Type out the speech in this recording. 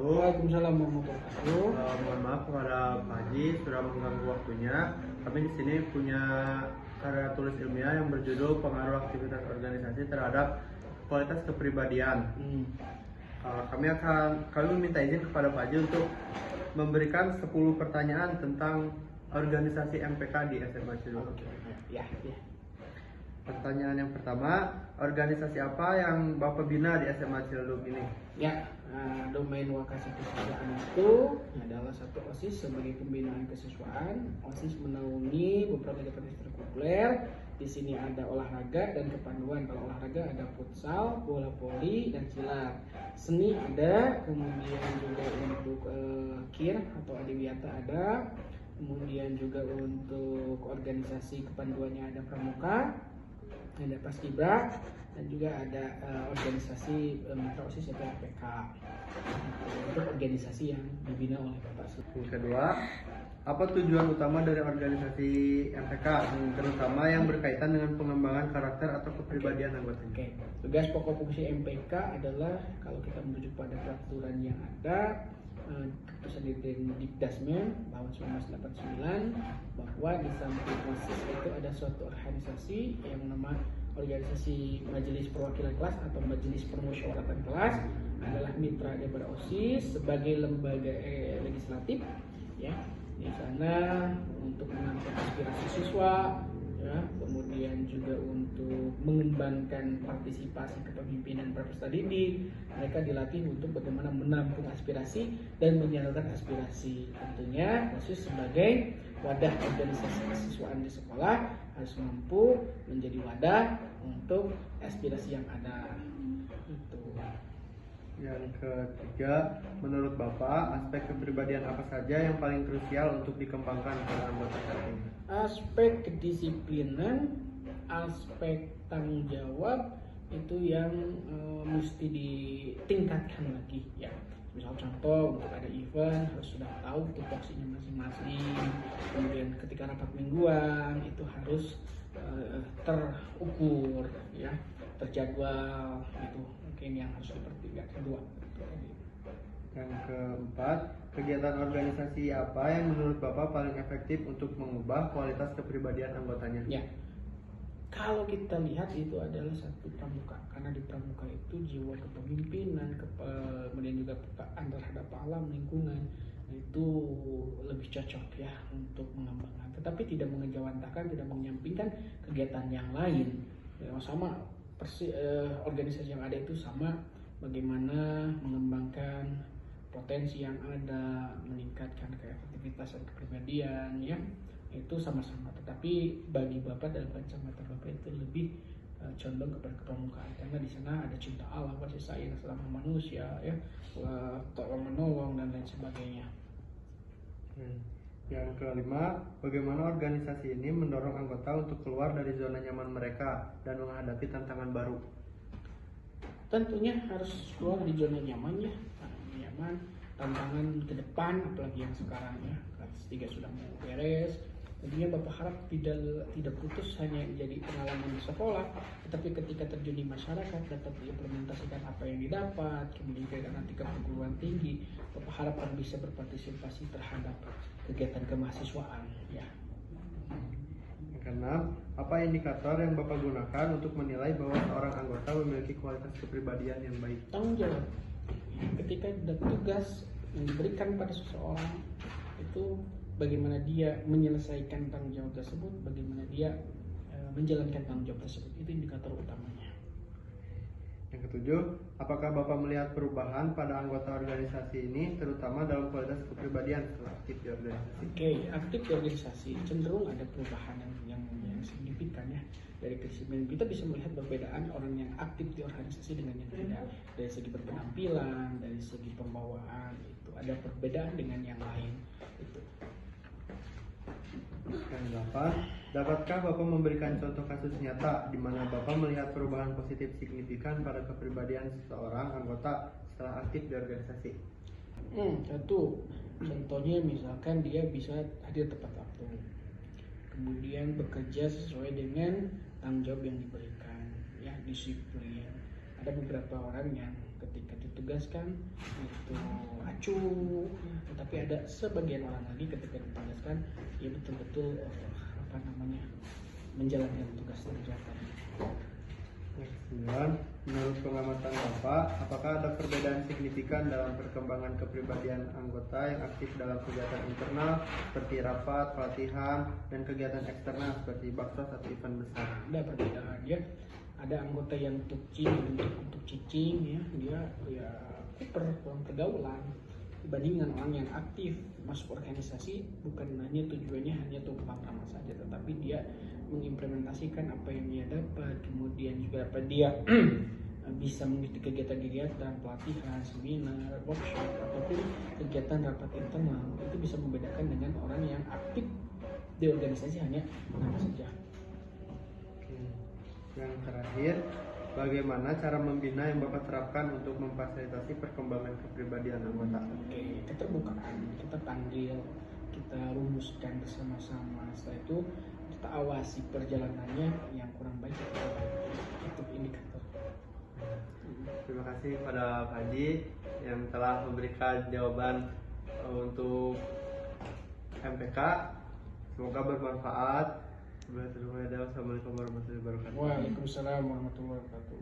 wabarakatuh. Waalaikumsalam warahmatullahi wabarakatuh. Mohon maaf kepada Pak Haji sudah mengganggu waktunya. Kami di sini punya karya tulis ilmiah yang berjudul Pengaruh Aktivitas Organisasi Terhadap Kualitas Kepribadian. Kami meminta izin kepada Pak Haji untuk memberikan 10 pertanyaan tentang organisasi MPK di SMA Cililub. Ya. Pertanyaan yang pertama, organisasi apa yang Bapak bina di SMA Cililub ini? Ya, domain wakasiswaan itu adalah satu OSIS sebagai pembinaan kesiswaan. OSIS menaungi beberapa kegiatan ekstrakurikuler. Di sini ada olahraga dan kepanduan. Kalau olahraga ada futsal, bola voli, dan silat. Seni ada, kemudian juga untuk KIR atau Adiwiyata ada. Kemudian juga untuk organisasi kepanduannya ada Pramuka, ada Paskibra, dan juga ada organisasi mitra OSIS yaitu MPK. Itu organisasi yang dibina oleh Bapak. Yang kedua, apa tujuan utama dari organisasi MPK, terutama yang berkaitan dengan pengembangan karakter atau kepribadian anggotanya? Tugas pokok fungsi MPK adalah kalau kita merujuk pada peraturan yang ada, keputusan Dikdasmen tahun 1989 bahwa di samping OSIS itu ada suatu organisasi yang nama organisasi Majelis Perwakilan Kelas atau Majelis Permusyawaratan Kelas adalah mitra daripada OSIS sebagai lembaga legislatif, ya. Di sana untuk menangkap aspirasi siswa, ya, kemudian juga untuk mengembangkan partisipasi kepemimpinan para peserta didik. Mereka dilatih untuk bagaimana menampung aspirasi dan menyalurkan aspirasi. Tentunya OSIS sebagai wadah organisasi kesiswaan di sekolah harus mampu menjadi wadah untuk aspirasi yang ada. Itu. Yang ketiga, menurut Bapak, aspek kepribadian apa saja yang paling krusial untuk dikembangkan pada anggota saat ini? Aspek kedisiplinan, aspek tanggung jawab itu yang mesti ditingkatkan lagi, ya. Misal contoh, untuk ada event harus sudah tahu tupoksinya masing-masing. Kemudian ketika rapat mingguan itu harus terukur, ya, terjadwal. Itu mungkin yang harus dipertimbangkan. Kedua. Yang keempat, kegiatan organisasi apa yang menurut Bapak paling efektif untuk mengubah kualitas kepribadian anggotanya? Ya, kalau kita lihat itu adalah satu pramuka, karena di pramuka itu jiwa kepemimpinan, kemudian juga kepekaan terhadap alam lingkungan itu lebih cocok, ya, untuk mengembangkan. Tetapi tidak mengejawantahkan, tidak menyampingkan kegiatan yang lain. Ya, sama organisasi yang ada itu sama bagaimana mengembangkan potensi yang ada, meningkatkan keefektivitasan kepribadian, ya, itu sama-sama. Tetapi bagi Bapak dalam kacamata Bapak itu lebih condong kepada kepramukaan, karena di sana ada cinta alam, kasih sayang sesama manusia, ya, tolong menolong dan lain sebagainya. Yang kelima, bagaimana organisasi ini mendorong anggota untuk keluar dari zona nyaman mereka dan menghadapi tantangan baru? Tentunya harus keluar dari zona nyaman, ya, nyaman. Tantangan ke depan, apalagi yang sekarang, ya, kelas 3 sudah mau beres. Tentunya Bapak harap tidak putus hanya jadi pengalaman di sekolah, tetapi ketika terjun di masyarakat dapat diimplementasikan apa yang didapat. Kemudian nanti ke perguruan tinggi, Bapak harap bisa berpartisipasi terhadap kegiatan kemahasiswaan, ya. Karena apa indikator yang Bapak gunakan untuk menilai bahwa seorang anggota memiliki kualitas kepribadian yang baik? Tanggung jawab. Ketika ada tugas yang diberikan pada seseorang, itu bagaimana dia menyelesaikan tanggung jawab tersebut, bagaimana dia menjalankan tanggung jawab tersebut, itu indikator utamanya. Yang ketujuh, apakah Bapak melihat perubahan pada anggota organisasi ini, terutama dalam kualitas kepribadian setelah aktif di organisasi? Aktif di organisasi cenderung ada perubahan yang signifikan, ya. Dari kesibukan kita bisa melihat perbedaan orang yang aktif di organisasi dengan yang tidak. Dari segi berpenampilan, dari segi pembawaan, itu ada perbedaan dengan yang lain. Itu. Yang delapan, dapatkah Bapak memberikan contoh kasus nyata di mana Bapak melihat perubahan positif signifikan pada kepribadian seseorang anggota setelah aktif di organisasi? Satu, contohnya misalkan dia bisa hadir tepat waktu, kemudian bekerja sesuai dengan tanggung jawab yang diberikan, ya, disiplin. Ada beberapa orang yang ketika ditugaskan itu acuh ya. Tetapi ada sebagian orang lagi ketika ditugaskan ya betul-betul menjalankan tugas dan kegiatannya. 9. Menurut pengamatan Bapak, apakah ada perbedaan signifikan dalam perkembangan kepribadian anggota yang aktif dalam kegiatan internal seperti rapat, pelatihan, dan kegiatan eksternal seperti baksos atau event besar? Ada perbedaan ya. Ada anggota yang untuk cicing ya, dia ya kuper dalam pergaulan dibandingkan orang yang aktif masuk organisasi, bukan hanya tujuannya hanya tumpang ramah saja, tetapi dia mengimplementasikan apa yang dia dapat, kemudian juga apa dia bisa mengikuti kegiatan-kegiatan pelatihan, seminar, workshop ataupun kegiatan rapat internal. Itu bisa membedakan dengan orang yang aktif di organisasi hanya nama saja. Yang terakhir, bagaimana cara membina yang Bapak terapkan untuk memfasilitasi perkembangan kepribadian anggota? Oke, keterbukaan, kita panggil, kita rumuskan bersama-sama. Setelah itu kita awasi perjalanannya, yang kurang baik kita perbaiki. Itu indikator. Terima kasih pada Pak Haji yang telah memberikan jawaban untuk MPK. Semoga bermanfaat. Assalamualaikum warahmatullahi wabarakatuh. Waalaikumsalam warahmatullahi wabarakatuh.